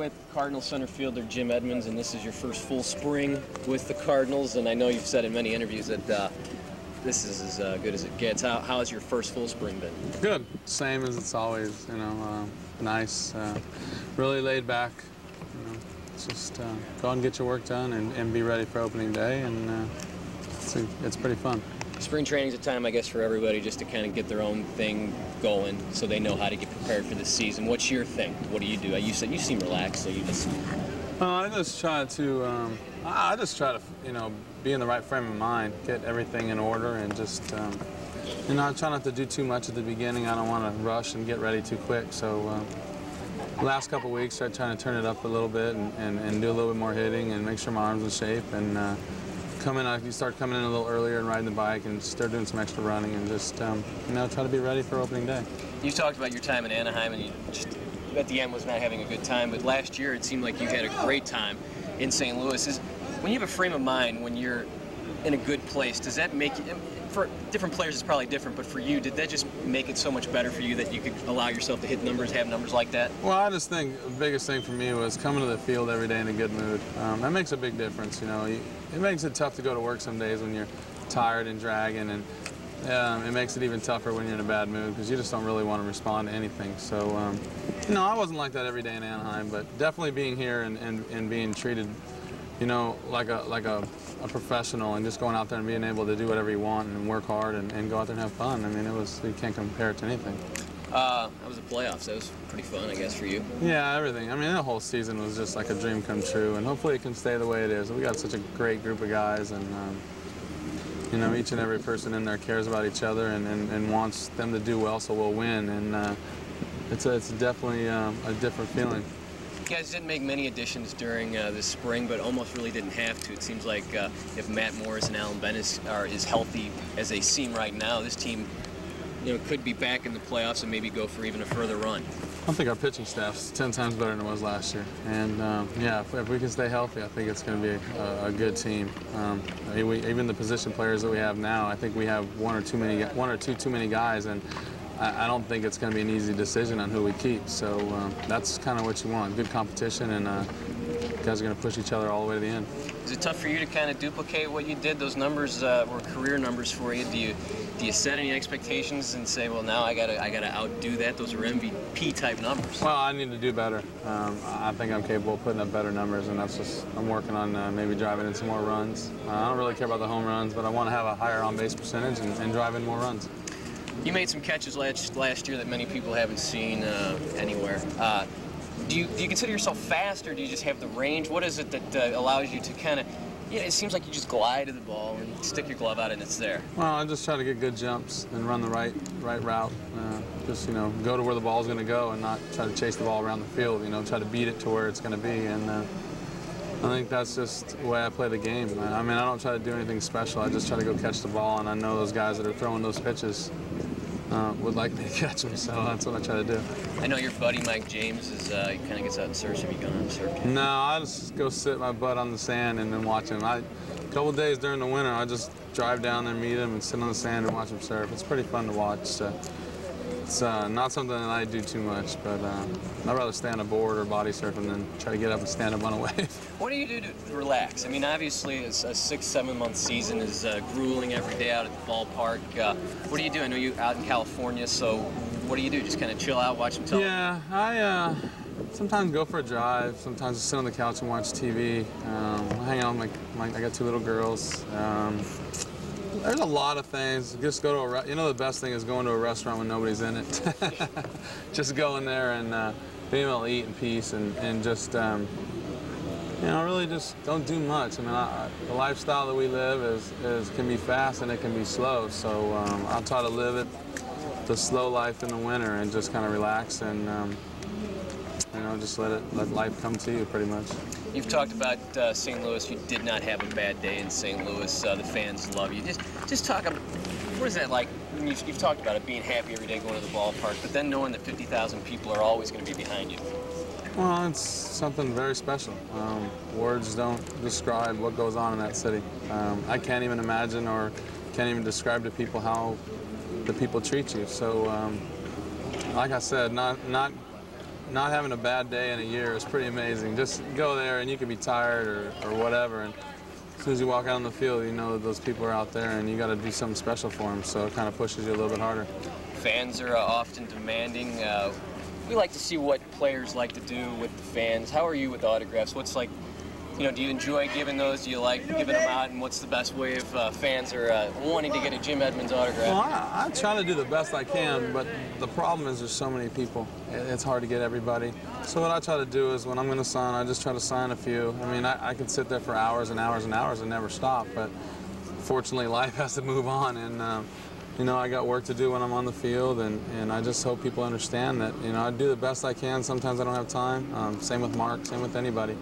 with Cardinal center fielder Jim Edmonds, and this is your first full spring with the Cardinals, and I know you've said in many interviews that this is as good as it gets. How has your first full spring been? Good. Same as it's always, you know, nice, really laid back. You know, just go out and get your work done and be ready for opening day, and it's pretty fun. Spring training's a time, I guess, for everybody just to kind of get their own thing going so they know how to get prepared for the season. What's your thing? What do? You said you seem relaxed, so you just... I just try to, you know, be in the right frame of mind, get everything in order, and just, you know, I try not to do too much at the beginning. I don't want to rush and get ready too quick. So the last couple of weeks, I trying to turn it up a little bit and do a little bit more hitting and make sure my arm's in shape. And you start coming in a little earlier and riding the bike and start doing some extra running and just, you know, try to be ready for opening day. You talked about your time in Anaheim, and you just at the end was not having a good time, but last year it seemed like you had a great time in St. Louis. When you have a frame of mind, when you're in a good place, does that make you, for different players it's probably different, but for you, did that just make it so much better for you that you could allow yourself to hit numbers, have numbers like that? Well, I just think the biggest thing for me was coming to the field every day in a good mood. That makes a big difference, you know. It makes it tough to go to work some days when you're tired and dragging, and it makes it even tougher when you're in a bad mood because you just don't really want to respond to anything. So, you know, I wasn't like that every day in Anaheim, but definitely being here and being treated, you know, like a professional, and just going out there and being able to do whatever you want and work hard and go out there and have fun. I mean, you can't compare it to anything. That was the playoffs. That was pretty fun, I guess, for you. Yeah, everything. I mean, the whole season was just like a dream come true, and hopefully it can stay the way it is. We got such a great group of guys, and you know, each and every person in there cares about each other and wants them to do well, so we'll win. And it's definitely a different feeling. You guys didn't make many additions during this spring, but almost really didn't have to. It seems like if Matt Morris and Alan Bennett are as healthy as they seem right now, this team, you know, could be back in the playoffs and maybe go for even a further run. I think our pitching staff's 10 times better than it was last year, and yeah, if we can stay healthy, I think it's going to be a good team. Even the position players that we have now, I think we have one or two too many guys, and I don't think it's going to be an easy decision on who we keep. So that's kind of what you want: good competition, and guys are going to push each other all the way to the end. Is it tough for you to kind of duplicate what you did? Those numbers were career numbers for you. Do you set any expectations and say, well, now I gotta outdo that? Those are MVP type numbers. Well, I need to do better. I think I'm capable of putting up better numbers, and that's just I'm working on maybe driving in some more runs. I don't really care about the home runs, but I want to have a higher on-base percentage and drive in more runs. You made some catches last year that many people haven't seen anywhere. Do you consider yourself fast, or do you just have the range? What is it that allows you to kind of, yeah, it seems like you just glide to the ball and stick your glove out and it's there. Well, I just try to get good jumps and run the right route. Just, you know, go to where the ball's going to go and not try to chase the ball around the field, you know, try to beat it to where it's going to be. And I think that's just the way I play the game. I mean, I don't try to do anything special. I just try to go catch the ball, and I know those guys that are throwing those pitches would like me to catch them, so that's what I try to do. I know your buddy Mike James he kind of gets out and surfs. Have you gone on a surf? No, I just go sit my butt on the sand and then watch him. A couple of days during the winter, I just drive down there, meet him, and sit on the sand and watch him surf. It's pretty fun to watch. So it's not something that I do too much, but I'd rather stay on a board or body surfing than try to get up and stand up on a wave. What do you do to relax? I mean, obviously, a 6-7 month season is grueling every day out at the ballpark. What do you do? I know you're out in California, so what do you do? Just kind of chill out, watch some television? Yeah, I sometimes go for a drive. Sometimes I sit on the couch and watch TV. I hang out with I got 2 little girls. There's a lot of things. Just go to you know, the best thing is going to a restaurant when nobody's in it. Just go in there and being able to eat in peace and just, you know, really just don't do much. I mean, the lifestyle that we live can be fast and it can be slow. So I'll try to live it, the slow life in the winter, and just kind of relax and, you know, just let life come to you pretty much. You've talked about St. Louis. You did not have a bad day in St. Louis. The fans love you. Just talk about, what is that like? You've talked about it, being happy every day going to the ballpark, but then knowing that 50,000 people are always going to be behind you. Well, it's something very special. Words don't describe what goes on in that city. I can't even imagine or can't even describe to people how the people treat you. So, like I said, not not having a bad day in a year is pretty amazing. Just go there and you can be tired or whatever, and as soon as you walk out on the field, you know that those people are out there and you got to do something special for them, so it kind of pushes you a little bit harder. Fans are often demanding. We like to see what players like to do with the fans. How are you with autographs? What's like, you know, do you enjoy giving those? Do you like giving them out? And what's the best way if fans are wanting to get a Jim Edmonds autograph? Well, I try to do the best I can, but the problem is there's so many people. It's hard to get everybody. So what I try to do is when I'm going to sign, I just try to sign a few. I mean, I can sit there for hours and hours and hours and never stop, but fortunately life has to move on, and you know, I got work to do when I'm on the field, and I just hope people understand that, you know, I do the best I can. Sometimes I don't have time. Same with Mark, same with anybody.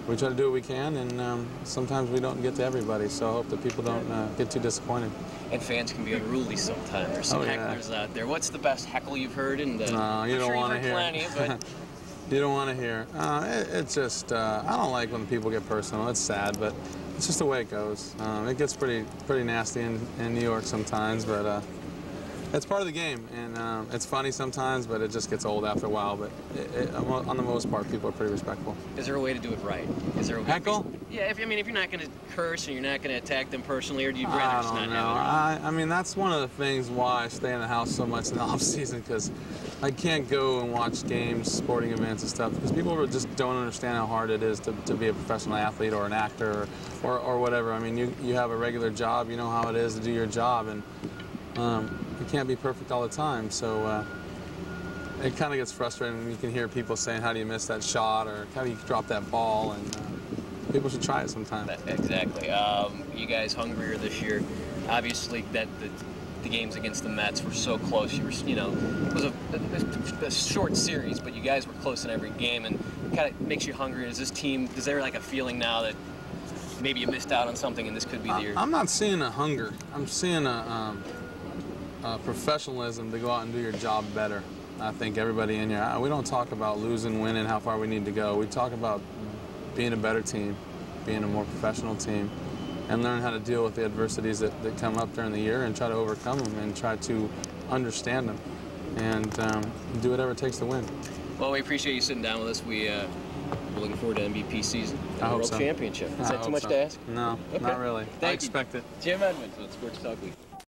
We try to do what we can, and sometimes we don't get to everybody, so I hope that people don't get too disappointed. And fans can be unruly sometimes. There's some hecklers out there. What's the best heckle you've heard? And no, you don't want to hear. Plenty, but you don't want to hear. It's just I don't like when people get personal. It's sad, but it's just the way it goes. It gets pretty nasty in New York sometimes, but it's part of the game, and it's funny sometimes, but it just gets old after a while. But on the most part, people are pretty respectful. Is there a way to do it right? Is there a way heckle? Yeah, I mean, if you're not going to curse and you're not going to attack them personally, or do you rather just not have it? I mean, that's one of the things why I stay in the house so much in the off season, because I can't go and watch games, sporting events and stuff, because people just don't understand how hard it is to be a professional athlete or an actor or whatever. I mean, you have a regular job, you know how it is to do your job, and you can't be perfect all the time, so it kind of gets frustrating when you can hear people saying, how do you miss that shot, or how do you drop that ball, and people should try it sometime. Exactly. You guys hungrier this year. Obviously, the games against the Mets were so close. You know, it was a short series, but you guys were close in every game, and it kind of makes you hungry. Is there like a feeling now that maybe you missed out on something and this could be the year? I'm not seeing a hunger. I'm seeing a professionalism to go out and do your job better. I think everybody in here, we don't talk about losing, winning, how far we need to go. We talk about being a better team, being a more professional team, and learn how to deal with the adversities that come up during the year and try to overcome them and try to understand them and do whatever it takes to win. Well, we appreciate you sitting down with us. We're looking forward to MVP season and I World hope so. Championship. Is that too much to ask? No, Okay. not really. I expect it. Jim Edmonds on Sports Talk Week.